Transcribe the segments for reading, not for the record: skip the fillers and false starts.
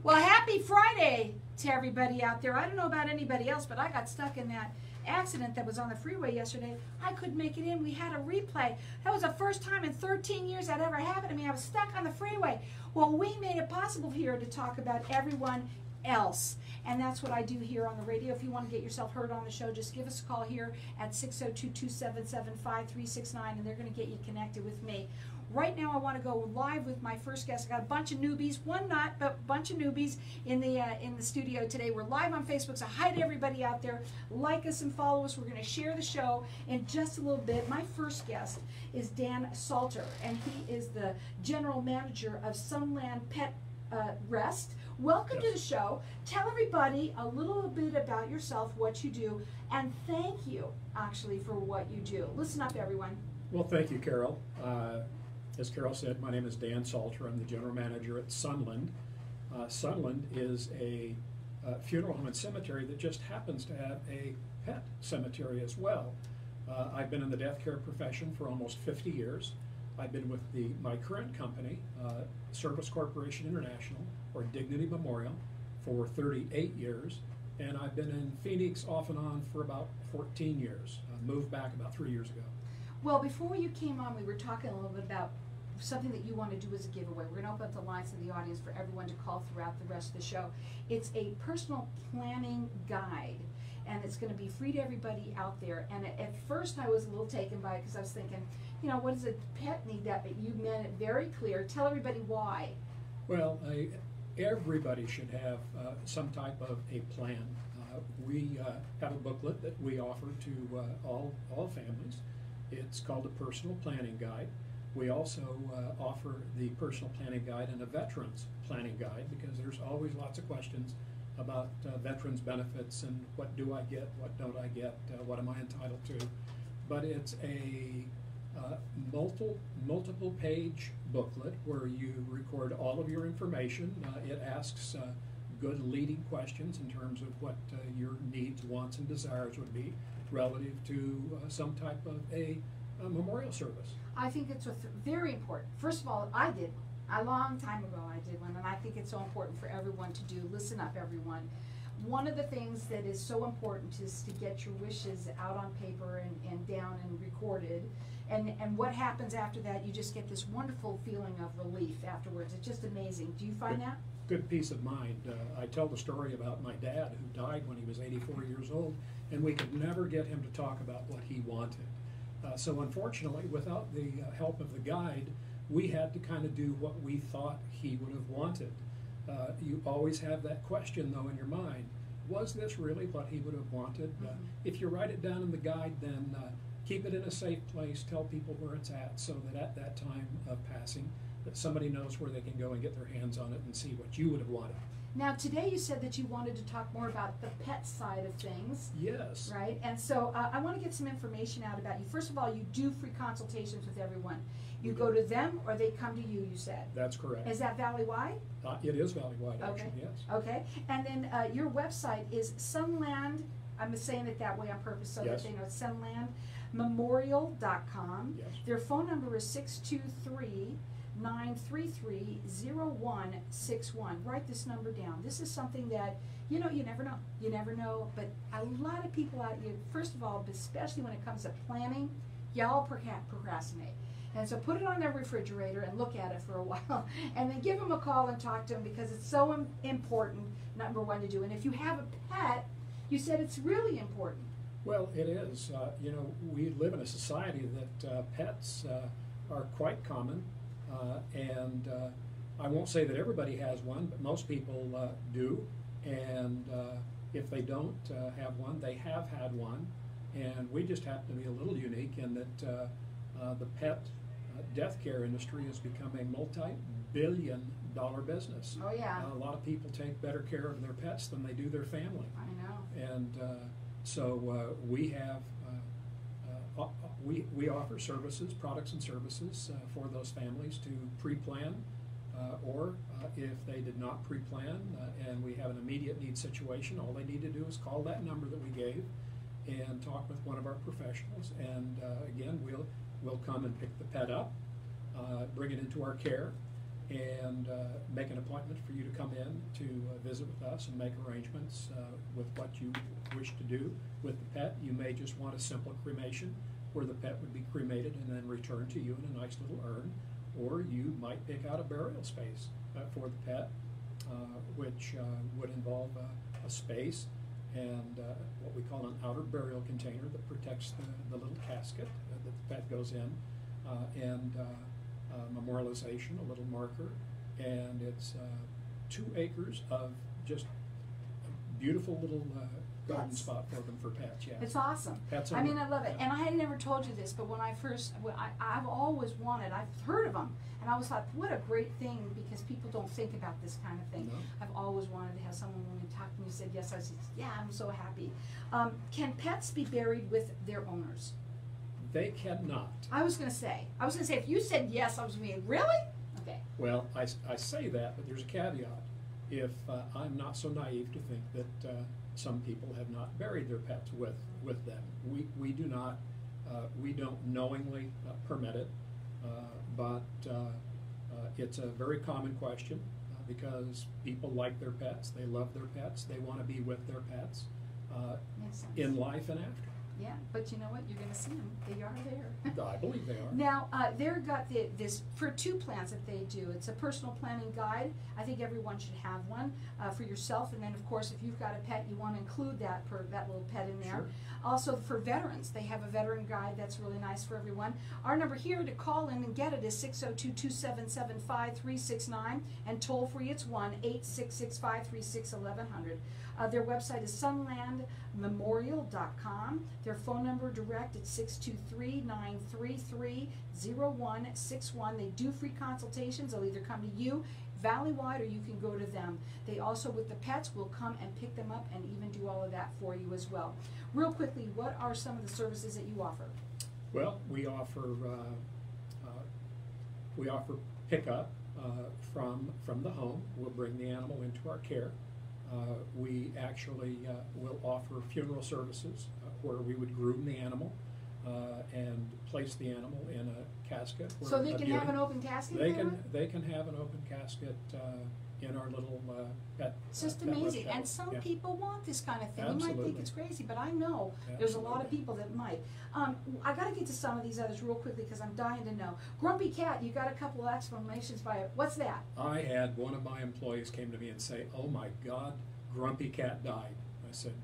Well, happy Friday to everybody out there. I don't know about anybody else, but I got stuck in that accident that was on the freeway yesterday. I couldn't make it in. We had a replay. That was the first time in 13 years that ever happened to me. I was stuck on the freeway. Well, we made it possible here to talk about everyone else. And that's what I do here on the radio. If you want to get yourself heard on the show, just give us a call here at 602-277-5369, and they're going to get you connected with me. Right now, I want to go live with my first guest. I got a bunch of newbies, one not, but a bunch of newbies in the studio today. We're live on Facebook, so hi to everybody out there. Like us and follow us. We're going to share the show in just a little bit. My first guest is Dan Salter, and he is the general manager of Sunland Pet Rest. Welcome to the show. Tell everybody a little bit about yourself, what you do, and thank you, actually, for what you do. Listen up, everyone. Well, thank you, Carol. As Carol said, my name is Dan Salter. I'm the general manager at Sunland. Sunland is a funeral home and cemetery that just happens to have a pet cemetery as well. I've been in the death care profession for almost 50 years. I've been with my current company, Service Corporation International, or Dignity Memorial, for 38 years. And I've been in Phoenix off and on for about 14 years. I moved back about 3 years ago. Well, before you came on, we were talking a little bit about something that you want to do as a giveaway. We're going to open up the lines to the audience for everyone to call throughout the rest of the show. It's a personal planning guide, and it's going to be free to everybody out there. And at first, I was a little taken by it because I was thinking, you know, what does a pet need that? But you made it very clear. Tell everybody why. Well, everybody should have some type of a plan. We have a booklet that we offer to all families. It's called a personal planning guide. We also offer the personal planning guide and a veterans planning guide, because there's always lots of questions about veterans benefits and what do I get, what don't I get, what am I entitled to. But it's a multiple page booklet where you record all of your information. It asks good leading questions in terms of what your needs, wants, and desires would be relative to some type of a memorial service. I think it's very important. First of all, I did a long time ago. I did one, and I think it's so important for everyone to do. Listen up, everyone. One of the things that is so important is to get your wishes out on paper and down and recorded. And what happens after that, you just get this wonderful feeling of relief afterwards. It's just amazing. Do you find that? Good peace of mind. I tell the story about my dad, who died when he was 84 years old, and we could never get him to talk about what he wanted. So unfortunately, without the help of the guide, we had to kind of do what we thought he would have wanted. You always have that question, though, in your mind. Was this really what he would have wanted? If you write it down in the guide, then keep it in a safe place. Tell people where it's at, so that at that time of passing, that somebody knows where they can go and get their hands on it and see what you would have wanted. Now, today you said that you wanted to talk more about the pet side of things. Yes. Right? And so I want to get some information out about you. First of all, you do free consultations with everyone. You go to them or they come to you, you said? That's correct. Is that valley-wide? It is valley-wide, actually, yes. Okay. And then your website is Sunland, I'm saying it that way on purpose so that they know it's sunlandmemorial.com. Yes. Their phone number is 623-933-0161. Write this number down. This is something that, you know, you never know. You never know, but a lot of people out here, first of all, especially when it comes to planning, y'all procrastinate. And so put it on their refrigerator and look at it for a while, and then give them a call and talk to them, because it's so important, number one, to do. And if you have a pet, you said it's really important. Well, it is. You know, we live in a society that pets are quite common, and I won't say that everybody has one, but most people do. And if they don't have one, they have had one. And we just happen to be a little unique in that the pet death care industry has become a multi-billion-dollar business. Oh, yeah. A lot of people take better care of their pets than they do their family. I know. And so we have we offer services, products and services for those families to pre-plan, or if they did not pre-plan and we have an immediate need situation, all they need to do is call that number that we gave and talk with one of our professionals. And again, we'll come and pick the pet up, bring it into our care, and make an appointment for you to come in to visit with us and make arrangements with what you wish to do with the pet. You may just want a simple cremation where the pet would be cremated and then returned to you in a nice little urn, or you might pick out a burial space for the pet, which would involve a space and what we call an outer burial container that protects the little casket that the pet goes in, and memorialization, a little marker, and it's 2 acres of just a beautiful little garden Pets. spot for them for pets. Yeah, It's awesome. Pets I are- mean, I love it. yeah. And I had never told you this, but when I first, I've always wanted, I've heard of them, and I always thought, what a great thing, because people don't think about this kind of thing. No. I've always wanted to have someone, when you talked to me, said yes, I said, yeah, I'm so happy. Can pets be buried with their owners? They cannot. I was gonna say, if you said yes, I was gonna be, really? Okay. Well, I say that, but there's a caveat. If I'm not so naive to think that some people have not buried their pets with them. We do not, we don't knowingly permit it, but it's a very common question because people like their pets, they love their pets, they want to be with their pets Makes sense. in life and after. Yeah, but you know what? You're gonna see them. They are there. I believe they are. Now, they've got this for 2 plans that they do. It's a personal planning guide. I think everyone should have one for yourself, and then of course, if you've got a pet, you want to include that little pet in there. Sure. Also, for veterans, they have a veteran guide that's really nice for everyone. Our number here to call in and get it is 602-277-5369, and toll free it's 1-866-536-1100. Their website is sunlandmemorial.com. Their phone number direct is 623-933-0161. They do free consultations. They'll either come to you valley-wide or you can go to them. They also, with the pets, will come and pick them up and even do all of that for you as well. Real quickly, what are some of the services that you offer? Well, we offer pickup from the home. We'll bring the animal into our care. We actually will offer funeral services where we would groom the animal and place the animal in a casket. So they can have an open casket? They there? can have an open casket in our little pet. It's just pet amazing, rest and house. some Yeah. people want this kind of thing. You might think Absolutely. it's crazy, but I know there's a lot of Absolutely. people that might. I got to get to some of these others real quickly because I'm dying to know. Grumpy Cat, you got a couple of explanations by it. What's that? I had one of my employees came to me and say, "Oh my God, Grumpy Cat died." I said,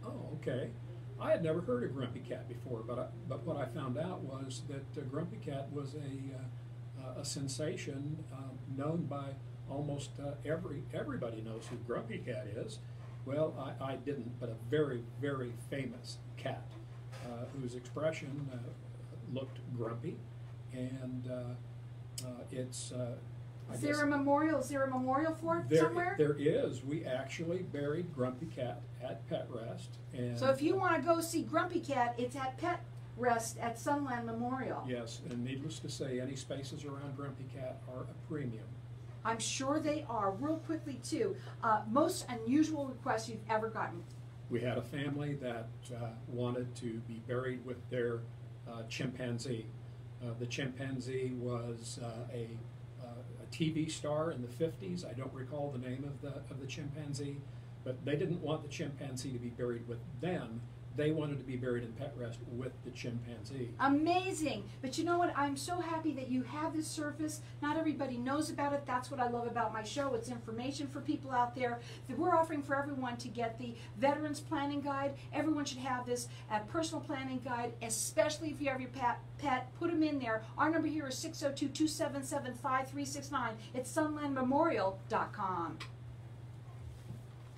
"Oh, okay." I had never heard of Grumpy Cat before, but what I found out was that Grumpy Cat was a sensation known by almost everybody knows who Grumpy Cat is. Well, I didn't, but a very, very famous cat whose expression looked grumpy, and it's. I Is there guess a memorial? Is there a memorial for it somewhere? there is. We actually buried Grumpy Cat at Pet Rest, and So if you want to go see Grumpy Cat, it's at Pet Rest at Sunland Memorial. yes, and needless to say, any spaces around Grumpy Cat are a premium. I'm sure they are. Real quickly too, most unusual request you've ever gotten. We had a family that wanted to be buried with their chimpanzee. The chimpanzee was a TV star in the 50s. I don't recall the name of the chimpanzee, but they didn't want the chimpanzee to be buried with them. They wanted to be buried in Pet Rest with the chimpanzee. Amazing. But you know what? I'm so happy that you have this service. Not everybody knows about it. That's what I love about my show. It's information for people out there that we're offering for everyone to get the Veterans Planning Guide. Everyone should have this personal planning guide, especially if you have your pet. Put them in there. Our number here is 602-277-5369. It's sunlandmemorial.com.